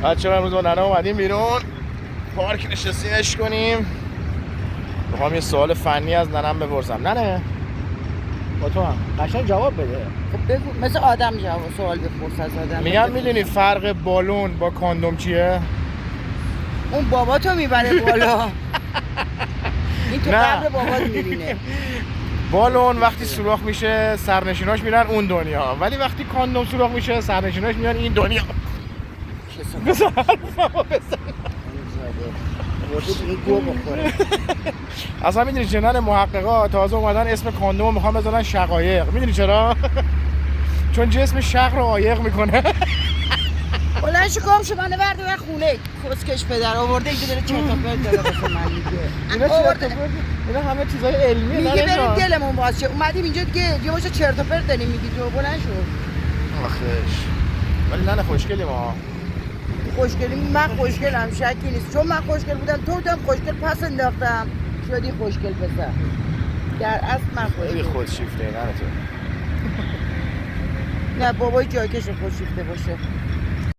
بچه‌ها امروز با ننه اومدیم بیرون پارک نشستیم عشق کنیم. میخوام یه سوال فنی از ننم بپرسم. ننه با تو هم قشنگ جواب بده. خب بگو مثل آدم جواب سوال بپرس از آدم. میگم میدونی فرق بالون با کاندوم چیه؟ اون بابا تو میبره بالا. این تو نه. قبر بابات میبینه. بالون وقتی سوراخ میشه سرنشیناش میرن اون دنیا، ولی وقتی کاندوم سوراخ میشه سرنشیناش میان این دنیا. بزن حرفمو بزن. اصلا میدونی چنان محققا تازه اومدن اسم کاندوم میخوان بزنن شقایق. میدونی چرا؟ چون جسم شق رو عایق میکنه. بلند شو کام شو منو برده بر خونه. کسکش پدر آورده اینجا داره چرت و پرت داره واسه من میگه. اینا همه چیزای علمیه. میگه بریم دلمون باشه. اومدیم اینجا دیگه یه باشه چرت و پرت داریم میگی تو. بلند شو. آخش. ولی ننه خوشگلی ما. خوشگلی من خوشگلم شکی نیست. چون من خوشگل بودم تو هم خوشگل پس انداختم شدی خوشگل پسر. در اصل من خیلی خوشگل. خودشیفته ننه تو. نه بابای جاکش خودشیفته باشه.